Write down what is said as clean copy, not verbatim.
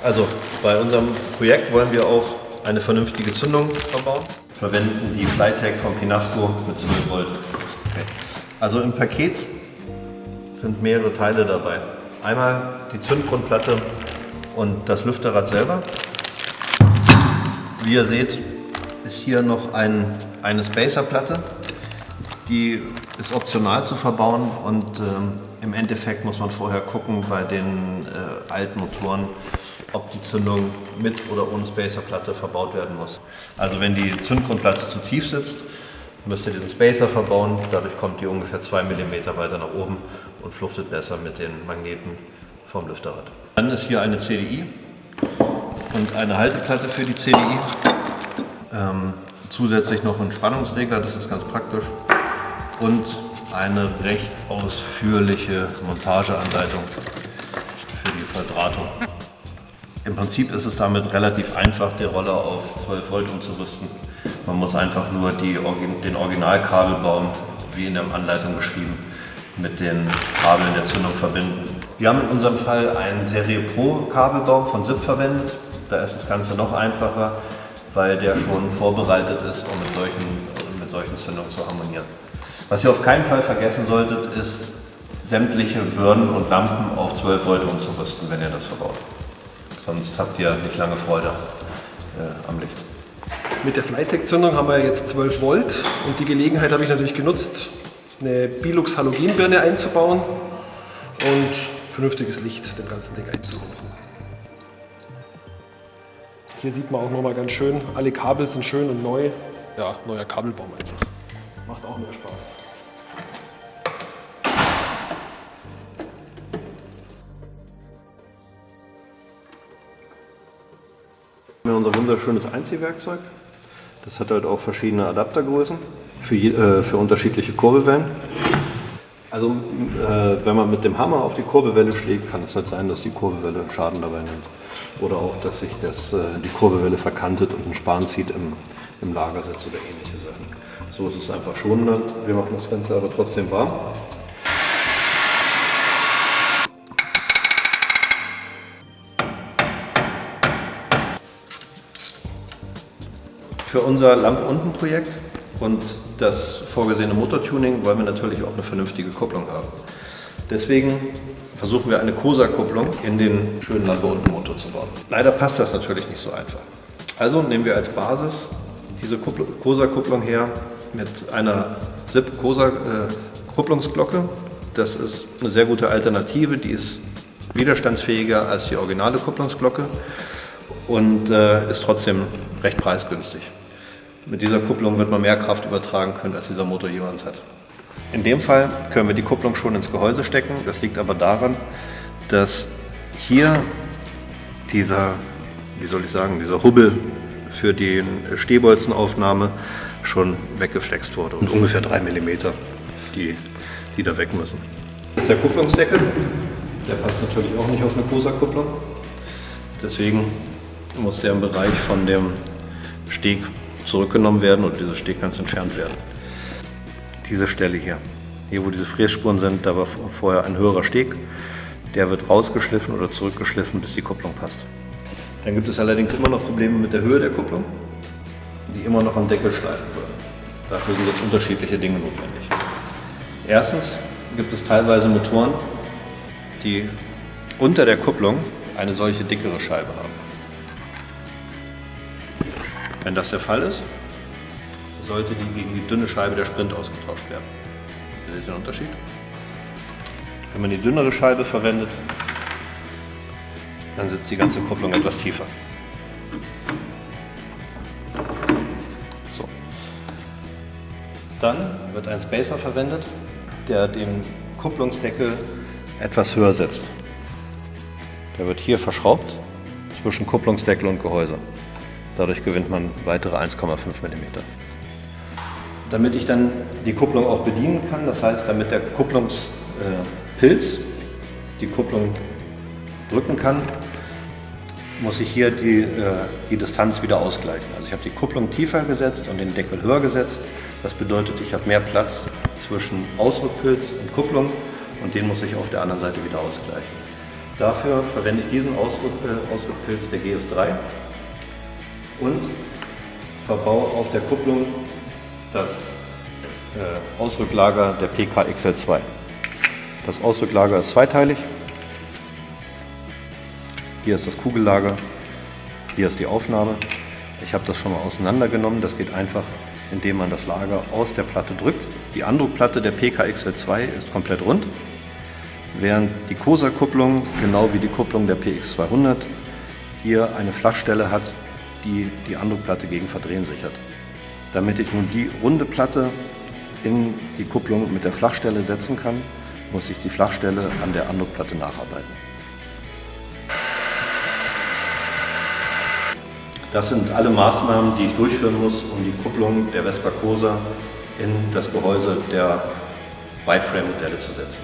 Also bei unserem Projekt wollen wir auch eine vernünftige Zündung verbauen. Wir verwenden die Flytech von Pinasco mit 12 Volt. Okay. Also im Paket sind mehrere Teile dabei. Einmal die Zündgrundplatte und das Lüfterrad selber. Wie ihr seht, ist hier noch eine Spacerplatte. Die ist optional zu verbauen und im Endeffekt muss man vorher gucken bei den alten Motoren, ob die Zündung mit oder ohne Spacerplatte verbaut werden muss. Also wenn die Zündgrundplatte zu tief sitzt, müsst ihr diesen Spacer verbauen. Dadurch kommt die ungefähr 2 mm weiter nach oben und fluchtet besser mit den Magneten vom Lüfterrad. Dann ist hier eine CDI und eine Halteplatte für die CDI. Zusätzlich noch ein Spannungsregler, das ist ganz praktisch. Und eine recht ausführliche Montageanleitung für die Verdrahtung. Im Prinzip ist es damit relativ einfach, den Roller auf 12 Volt umzurüsten. Man muss einfach nur den Originalkabelbaum, wie in der Anleitung beschrieben, mit den Kabeln der Zündung verbinden. Wir haben in unserem Fall einen Serie Pro Kabelbaum von SIP verwendet. Da ist das Ganze noch einfacher, weil der schon vorbereitet ist, um mit solchen Zündungen zu harmonieren. Was ihr auf keinen Fall vergessen solltet, ist sämtliche Birnen und Lampen auf 12 Volt umzurüsten, wenn ihr das verbaut. Sonst habt ihr nicht lange Freude am Licht. Mit der Flytech-Zündung haben wir jetzt 12 Volt und die Gelegenheit habe ich natürlich genutzt, eine Bilux Halogenbirne einzubauen und vernünftiges Licht dem ganzen Ding einzurufen. Hier sieht man auch nochmal ganz schön, alle Kabel sind schön und neu. Ja, neuer Kabelbaum einfach. Macht auch mehr Spaß. Wir haben unser wunderschönes Einziehwerkzeug. Das hat halt auch verschiedene Adaptergrößen für unterschiedliche Kurbelwellen. Also wenn man mit dem Hammer auf die Kurbelwelle schlägt, kann es halt sein, dass die Kurbelwelle Schaden dabei nimmt. Oder auch, dass sich die Kurbelwelle verkantet und einen Span zieht im Lagersitz oder ähnliche Sachen. So ist es einfach schonender. Wir machen das Ganze aber trotzdem warm. Für unser Lamp-Unten-Projekt und das vorgesehene Motortuning wollen wir natürlich auch eine vernünftige Kupplung haben. Deswegen versuchen wir eine Cosa-Kupplung in den schönen Lampe-Unten-Motor zu bauen. Leider passt das natürlich nicht so einfach. Also nehmen wir als Basis diese Cosa-Kupplung her mit einer SIP-Cosa-Kupplungsglocke. Das ist eine sehr gute Alternative, die ist widerstandsfähiger als die originale Kupplungsglocke und ist trotzdem recht preisgünstig. Mit dieser Kupplung wird man mehr Kraft übertragen können, als dieser Motor jemals hat. In dem Fall können wir die Kupplung schon ins Gehäuse stecken. Das liegt aber daran, dass hier dieser Hubbel für die Stehbolzenaufnahme schon weggeflext wurde. Und ungefähr 3 mm, die da weg müssen. Das ist der Kupplungsdeckel. Der passt natürlich auch nicht auf eine Cosa-Kupplung. Deswegen muss der im Bereich von dem Steg zurückgenommen werden und dieser Steg ganz entfernt werden. Diese Stelle hier wo diese Frässpuren sind, da war vorher ein höherer Steg. Der wird rausgeschliffen oder zurückgeschliffen, bis die Kupplung passt. Dann gibt es allerdings immer noch Probleme mit der Höhe der Kupplung, die immer noch am Deckel schleifen würden. Dafür sind jetzt unterschiedliche Dinge notwendig. Erstens gibt es teilweise Motoren, die unter der Kupplung eine solche dickere Scheibe haben. Wenn das der Fall ist, sollte die gegen die dünne Scheibe der Sprint ausgetauscht werden. Ihr seht den Unterschied? Wenn man die dünnere Scheibe verwendet, dann sitzt die ganze Kupplung etwas tiefer. So. Dann wird ein Spacer verwendet, der den Kupplungsdeckel etwas höher setzt. Der wird hier verschraubt zwischen Kupplungsdeckel und Gehäuse. Dadurch gewinnt man weitere 1,5 mm. Damit ich dann die Kupplung auch bedienen kann, das heißt, damit der Kupplungspilz die Kupplung drücken kann, muss ich hier die Distanz wieder ausgleichen. Also ich habe die Kupplung tiefer gesetzt und den Deckel höher gesetzt. Das bedeutet, ich habe mehr Platz zwischen Ausrückpilz und Kupplung und den muss ich auf der anderen Seite wieder ausgleichen. Dafür verwende ich diesen Ausdruckpilz der GS3 und verbaue auf der Kupplung das Ausrücklager der PK XL2. Das Ausrücklager ist zweiteilig. Hier ist das Kugellager, hier ist die Aufnahme. Ich habe das schon mal auseinandergenommen. Das geht einfach, indem man das Lager aus der Platte drückt. Die Andruckplatte der PK XL2 ist komplett rund, während die Cosa-Kupplung, genau wie die Kupplung der PX200, hier eine Flachstelle hat, die die Andruckplatte gegen Verdrehen sichert. Damit ich nun die runde Platte in die Kupplung mit der Flachstelle setzen kann, muss ich die Flachstelle an der Andruckplatte nacharbeiten. Das sind alle Maßnahmen, die ich durchführen muss, um die Kupplung der Vespa Cosa in das Gehäuse der Wideframe-Modelle zu setzen.